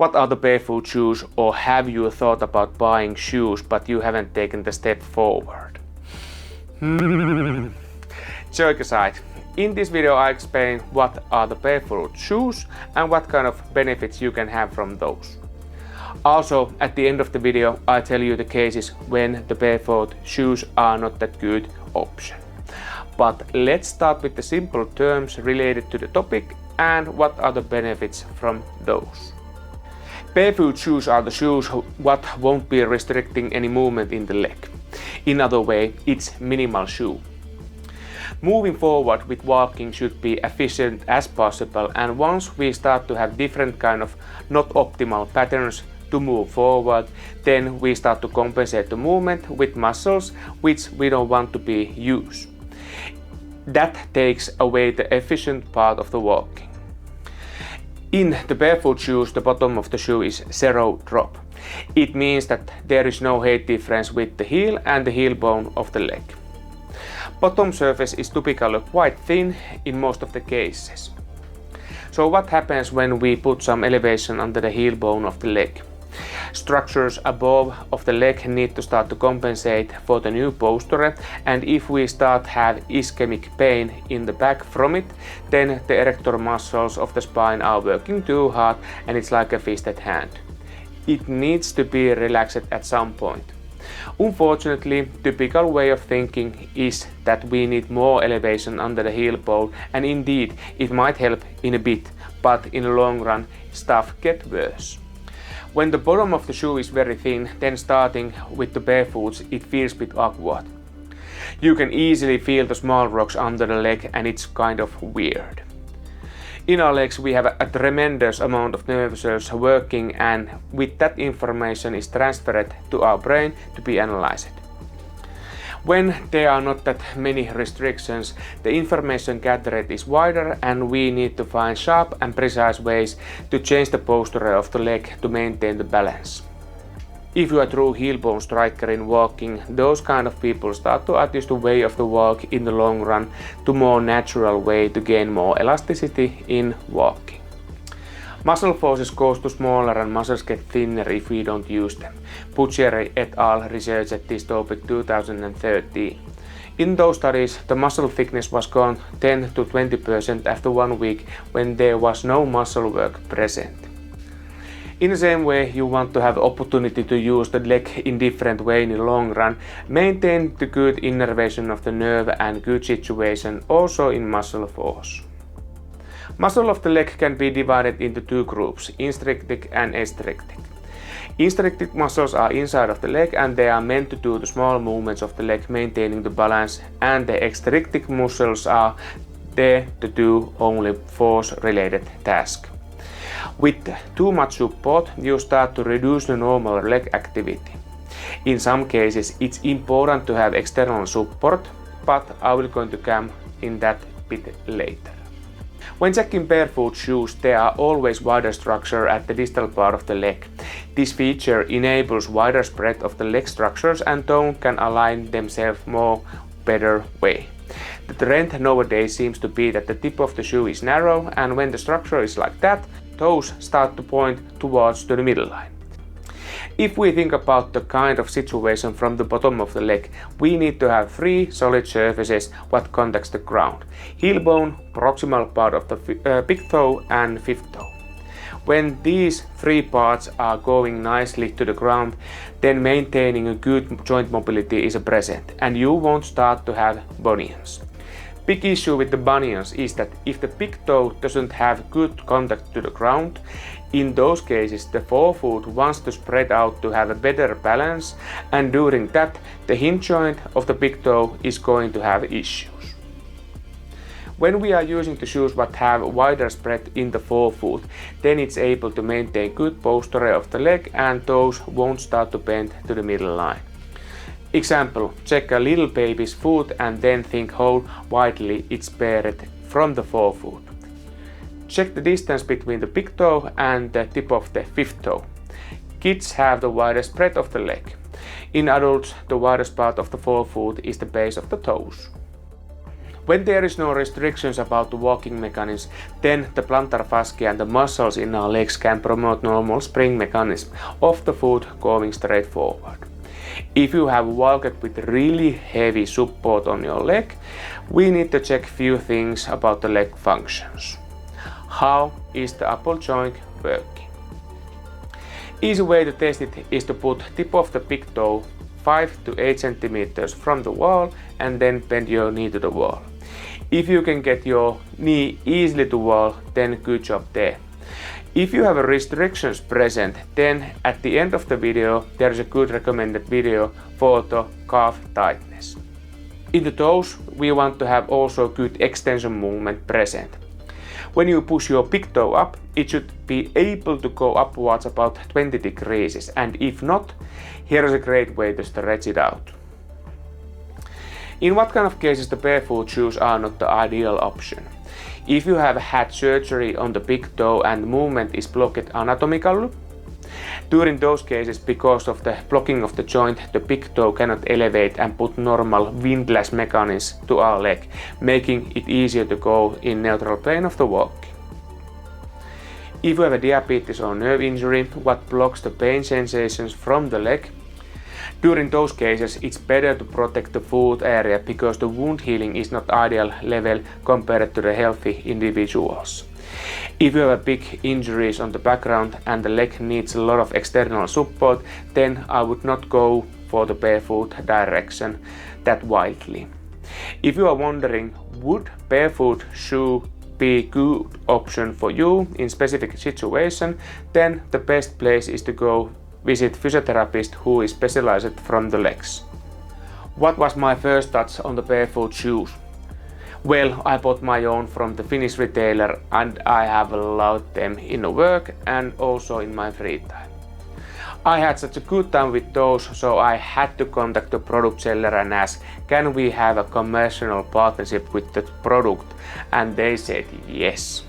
What are the barefoot shoes, or have you thought about buying shoes but you haven't taken the step forward? Joke aside, in this video I explain what are the barefoot shoes and what kind of benefits you can have from those. Also, at the end of the video I tell you the cases when the barefoot shoes are not that good option. But let's start with the simple terms related to the topic and what are the benefits from those. Barefoot shoes are the shoes what won't be restricting any movement in the leg. In other way, it's minimal shoe. Moving forward with walking should be efficient as possible, and once we start to have different kind of not optimal patterns to move forward, then we start to compensate the movement with muscles which we don't want to be used. That takes away the efficient part of the walking. In the barefoot shoes, the bottom of the shoe is zero drop. It means that there is no height difference with the heel and the heel bone of the leg. Bottom surface is typically quite thin in most of the cases. So what happens when we put some elevation under the heel bone of the leg? Structures above of the leg need to start to compensate for the new posture, and if we start have ischemic pain in the back from it, then the erector muscles of the spine are working too hard and it's like a fisted hand. It needs to be relaxed at some point. Unfortunately, typical way of thinking is that we need more elevation under the heel bone, and indeed it might help in a bit, but in the long run stuff gets worse. When the bottom of the shoe is very thin, then starting with the barefoots it feels a bit awkward. You can easily feel the small rocks under the leg and it's kind of weird. In our legs we have a tremendous amount of nerve cells working, and with that information is transferred to our brain to be analyzed. When there are not that many restrictions, the information gathered is wider and we need to find sharp and precise ways to change the posture of the leg to maintain the balance. If you are a true heel bone striker in walking, those kind of people start to adjust the way of the walk in the long run to more natural way to gain more elasticity in walking. Muscle forces goes to smaller and muscles get thinner if we don't use them. Butcher et al. Researched this topic 2013. In those studies, the muscle thickness was gone 10 to 20% after 1 week when there was no muscle work present. In the same way, you want to have opportunity to use the leg in different way in the long run, maintain the good innervation of the nerve and good situation also in muscle force. Muscle of the leg can be divided into two groups, intrinsic and extrinsic. Intrinsic muscles are inside of the leg and they are meant to do the small movements of the leg maintaining the balance, and the extrinsic muscles are there to do only force related tasks. With too much support, you start to reduce the normal leg activity. In some cases it's important to have external support, but I will going to come in that bit later. When checking barefoot shoes, there are always wider structure at the distal part of the leg. This feature enables wider spread of the leg structures and toe can align themselves more better way. The trend nowadays seems to be that the tip of the shoe is narrow, and when the structure is like that, toes start to point towards the middle line. If we think about the kind of situation from the bottom of the leg, we need to have 3 solid surfaces what contacts the ground: heel bone, proximal part of the big toe and fifth toe. When these 3 parts are going nicely to the ground, then maintaining a good joint mobility is present and you won't start to have bunions. Big issue with the bunions is that if the big toe doesn't have good contact to the ground, in those cases the forefoot wants to spread out to have a better balance, and during that the hinge joint of the big toe is going to have issues. When we are using the shoes that have wider spread in the forefoot, then it's able to maintain good posture of the leg and toes won't start to bend to the middle line. Example, check a little baby's foot and then think how widely it's spread from the forefoot. Check the distance between the big toe and the tip of the fifth toe. Kids have the widest spread of the leg. In adults, the widest part of the forefoot is the base of the toes. When there is no restrictions about the walking mechanism, then the plantar fascia and the muscles in our legs can promote normal spring mechanism of the foot going straight forward. If you have walked with really heavy support on your leg, we need to check few things about the leg functions. How is the upper joint working? Easy way to test it is to put tip of the big toe 5 to 8 centimeters from the wall and then bend your knee to the wall. If you can get your knee easily to wall, then good job there. If you have restrictions present, then at the end of the video there is a good recommended video for the calf tightness. In the toes we want to have also good extension movement present. When you push your big toe up, it should be able to go upwards about 20 degrees, and if not, here is a great way to stretch it out. In what kind of cases the barefoot shoes are not the ideal option? If you have had surgery on the big toe and movement is blocked anatomically, during those cases, because of the blocking of the joint, the big toe cannot elevate and put normal windlass mechanism to our leg, making it easier to go in neutral plane of the walk. If you have a diabetes or nerve injury, what blocks the pain sensations from the leg, during those cases it's better to protect the foot area because the wound healing is not ideal level compared to the healthy individuals. If you have big injuries on the background and the leg needs a lot of external support, then I would not go for the barefoot direction that wildly. If you are wondering, would barefoot shoe be good option for you in specific situation, then the best place is to go visit physiotherapist who is specialized from the legs. What was my first touch on the barefoot shoes? Well, I bought my own from the Finnish retailer and I have loved them in work and also in my free time. I had such a good time with those, so I had to contact the product seller and ask, can we have a commercial partnership with the product? And they said yes.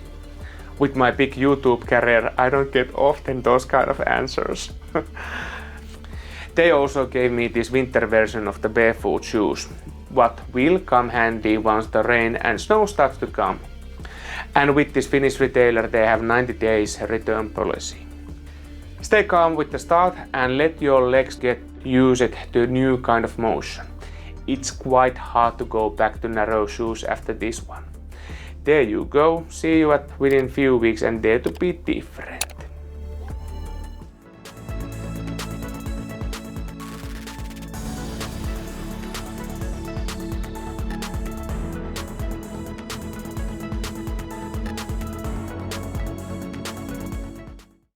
With my big YouTube career, I don't get often those kind of answers. They also gave me this winter version of the barefoot shoes, what will come handy once the rain and snow starts to come. And with this Finnish retailer they have 90 days return policy. Stay calm with the start and let your legs get used to new kind of motion. It's quite hard to go back to narrow shoes after this one. There you go, see you within few weeks and dare to be different.